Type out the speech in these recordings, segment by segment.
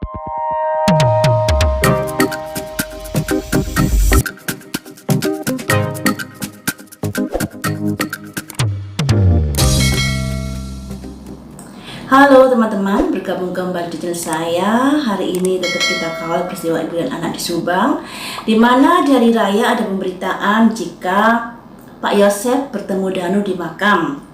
Halo teman-teman, bergabung kembali di channel saya. Hari ini tetap kita kawal peristiwa ibu dan anak di Subang, di mana di hari raya ada pemberitaan jika Pak Yosef bertemu Danu di makam.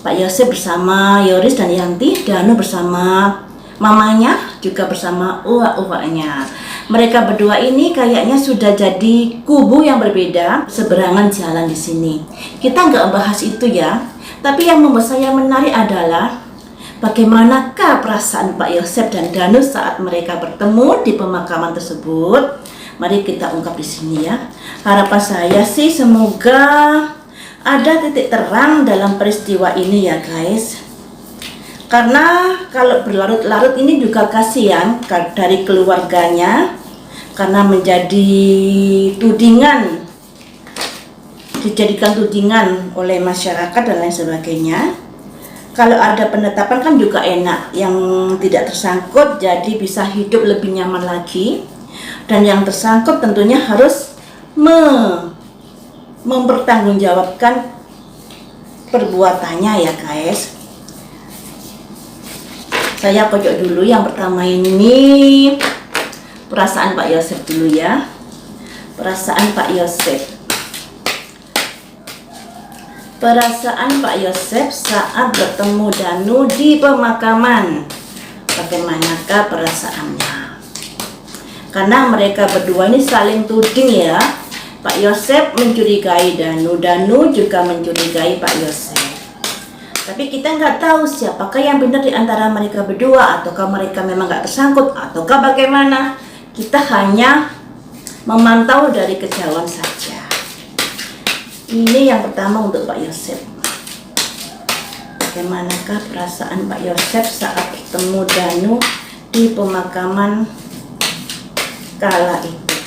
Pak Yosef bersama Yoris dan Yanti, Danu bersama mamanya, juga bersama uak-uaknya. Mereka berdua ini kayaknya sudah jadi kubu yang berbeda, seberangan jalan di sini. Kita nggak bahas itu ya, tapi yang membuat saya menarik adalah bagaimanakah perasaan Pak Yosef dan Danu saat mereka bertemu di pemakaman tersebut? Mari kita ungkap di sini ya. Harapan saya sih semoga ada titik terang dalam peristiwa ini ya guys. Karena kalau berlarut-larut ini juga kasihan dari keluarganya, karena menjadi tudingan, dijadikan tudingan oleh masyarakat dan lain sebagainya. Kalau ada penetapan kan juga enak, yang tidak tersangkut jadi bisa hidup lebih nyaman lagi, dan yang tersangkut tentunya harus mempertanggungjawabkan perbuatannya ya guys. Saya pojok dulu, yang pertama ini perasaan Pak Yosef dulu ya. Perasaan Pak Yosef. Perasaan Pak Yosef saat bertemu Danu di pemakaman. Bagaimanakah perasaannya? Karena mereka berdua ini saling tuding ya. Pak Yosef mencurigai Danu, Danu juga mencurigai Pak Yosef. Tapi kita nggak tahu siapakah yang benar di antara mereka berdua, ataukah mereka memang nggak tersangkut, ataukah bagaimana. Kita hanya memantau dari kejauhan saja. Ini yang pertama untuk Pak Yosef. Bagaimanakah perasaan Pak Yosef saat bertemu Danu di pemakaman kala itu,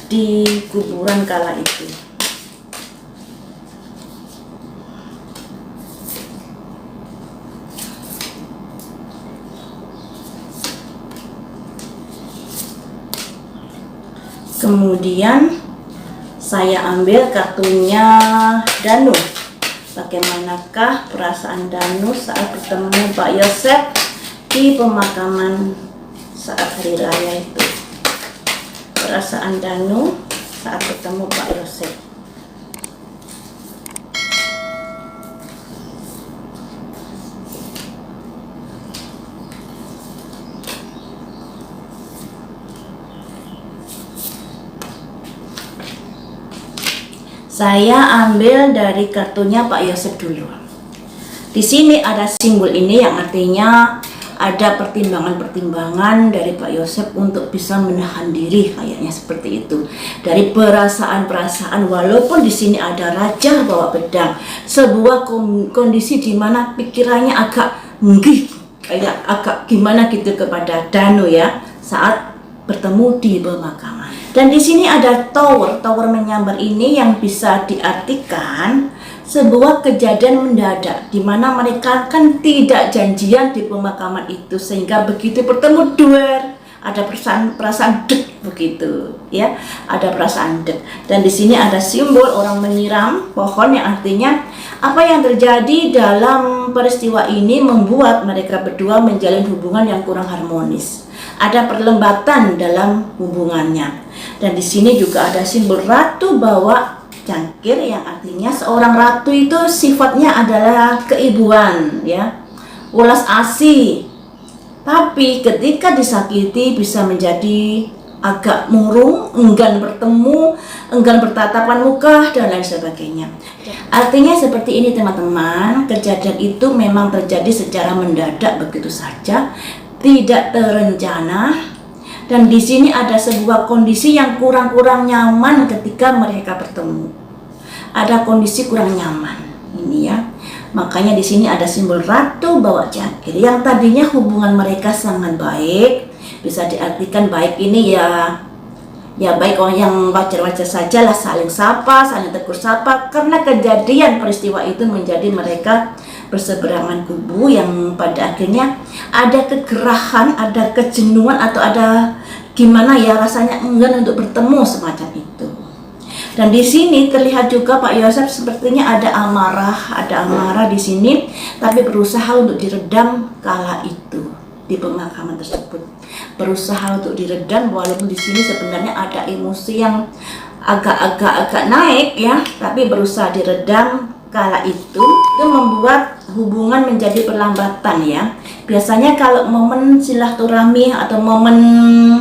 di kuburan kala itu? Kemudian saya ambil kartunya Danu. Bagaimanakah perasaan Danu saat bertemu Pak Yosef di pemakaman saat hari raya itu? Perasaan Danu saat bertemu Pak Yosef. Saya ambil dari kartunya Pak Yosef dulu. Di sini ada simbol ini yang artinya ada pertimbangan-pertimbangan dari Pak Yosef untuk bisa menahan diri, kayaknya seperti itu. Dari perasaan-perasaan, walaupun di sini ada raja bawa pedang, sebuah kondisi di mana pikirannya agak kayak agak gimana gitu kepada Danu ya saat bertemu di pemakaman. Dan di sini ada tower menyambar ini yang bisa diartikan sebuah kejadian mendadak, di mana mereka kan tidak janjian di pemakaman itu, sehingga begitu bertemu duel ada perasaan dek begitu ya, ada perasaan dek. Dan di sini ada simbol orang menyiram pohon yang artinya apa yang terjadi dalam peristiwa ini membuat mereka berdua menjalin hubungan yang kurang harmonis. Ada perlambatan dalam hubungannya. Dan di sini juga ada simbol ratu bawa cangkir yang artinya seorang ratu itu sifatnya adalah keibuan ya, welas asih. Tapi ketika disakiti bisa menjadi agak murung, enggan bertemu, enggan bertatapan muka dan lain sebagainya. Artinya seperti ini teman-teman, kejadian itu memang terjadi secara mendadak begitu saja, tidak terencana. Dan di sini ada sebuah kondisi yang kurang nyaman ketika mereka bertemu. Ada kondisi kurang nyaman ini ya. Makanya di sini ada simbol ratu bawa cangkir. Yang tadinya hubungan mereka sangat baik, bisa diartikan baik ini ya baik orang yang wajar-wajar saja lah, saling sapa, saling tegur sapa. Karena kejadian peristiwa itu menjadi mereka berseberangan kubu yang pada akhirnya ada kegerahan, ada kejenuhan atau ada gimana ya rasanya enggan untuk bertemu semacam itu. Dan di sini terlihat juga Pak Yosef sepertinya ada amarah di sini, tapi berusaha untuk diredam kala itu di pemakaman tersebut. Berusaha untuk diredam walaupun di sini sebenarnya ada emosi yang agak naik ya, tapi berusaha diredam kala itu membuat hubungan menjadi perlambatan ya. Biasanya kalau momen silaturahmi atau momen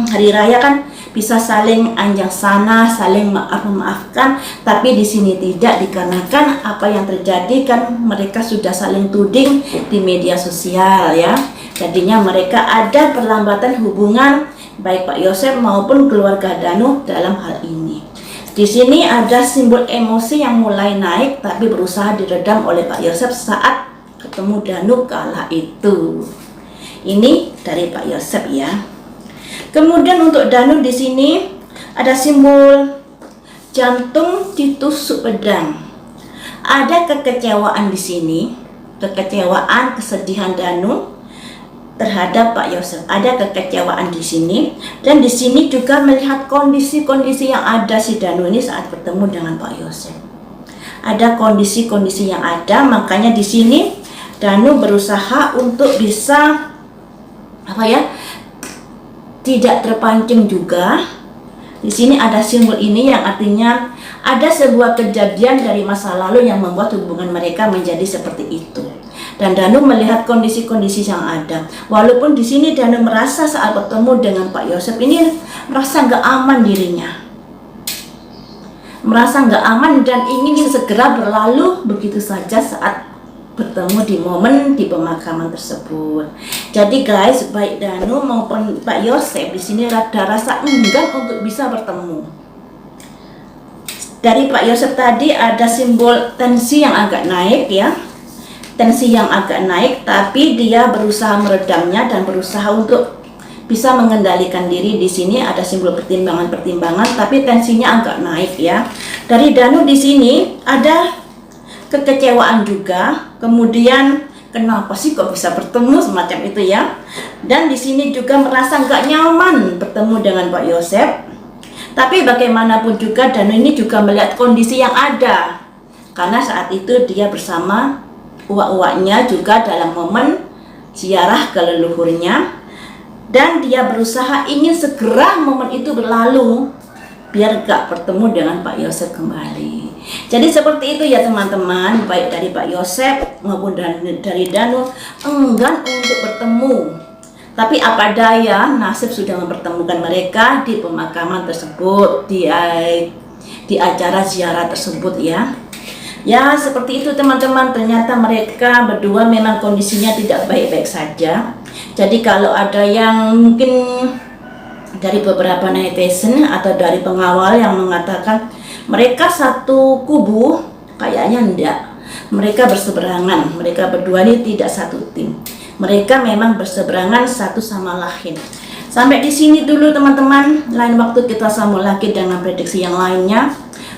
hari raya kan bisa saling anjang sana, saling memaafkan, tapi di sini tidak, dikarenakan apa yang terjadi kan mereka sudah saling tuding di media sosial ya. Jadinya mereka ada perlambatan hubungan baik Pak Yosef maupun keluarga Danu dalam hal ini. Di sini ada simbol emosi yang mulai naik tapi berusaha diredam oleh Pak Yosef saat ketemu Danu kala itu. Ini dari Pak Yosef ya. Kemudian untuk Danu di sini ada simbol jantung ditusuk pedang. Ada kekecewaan di sini, kekecewaan, kesedihan Danu terhadap Pak Yosef. Ada kekecewaan di sini, dan di sini juga melihat kondisi-kondisi yang ada si Danu ini saat bertemu dengan Pak Yosef. Ada kondisi-kondisi yang ada, makanya di sini Danu berusaha untuk bisa tidak terpancing juga. Di sini ada simbol ini yang artinya ada sebuah kejadian dari masa lalu yang membuat hubungan mereka menjadi seperti itu. Dan Danu melihat kondisi-kondisi yang ada. Walaupun di sini Danu merasa saat bertemu dengan Pak Yosef ini merasa nggak aman dirinya, merasa nggak aman dan ingin segera berlalu begitu saja saat bertemu di momen di pemakaman tersebut. Jadi guys, baik Danu maupun Pak Yosef di sini ada rasa enggan untuk bisa bertemu. Dari Pak Yosef tadi ada simbol tensi yang agak naik ya. Tensi yang agak naik, tapi dia berusaha meredamnya dan berusaha untuk bisa mengendalikan diri. Di sini ada simbol pertimbangan-pertimbangan, tapi tensinya agak naik ya. Dari Danu di sini ada kekecewaan juga. Kemudian kenapa sih kok bisa bertemu semacam itu ya? Dan di sini juga merasa nggak nyaman bertemu dengan Pak Yosef. Tapi bagaimanapun juga Danu ini juga melihat kondisi yang ada, karena saat itu dia bersama uak-uaknya juga dalam momen ziarah ke leluhurnya, dan dia berusaha ingin segera momen itu berlalu biar gak bertemu dengan Pak Yosef kembali. Jadi seperti itu ya teman-teman, baik dari Pak Yosef maupun dari Danu enggan untuk bertemu. Tapi apa daya, nasib sudah mempertemukan mereka di pemakaman tersebut, di acara ziarah tersebut ya. Ya seperti itu teman-teman, ternyata mereka berdua memang kondisinya tidak baik-baik saja. Jadi kalau ada yang mungkin dari beberapa netizen atau dari pengawal yang mengatakan mereka satu kubu, kayaknya enggak. Mereka berseberangan, mereka berdua ini tidak satu tim. Mereka memang berseberangan satu sama lain. Sampai di sini dulu teman-teman, lain waktu kita sambung lagi dengan prediksi yang lainnya.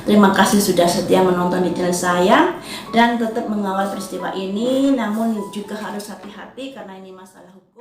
Terima kasih sudah setia menonton di channel saya dan tetap mengawal peristiwa ini, namun juga harus hati-hati karena ini masalah hukum.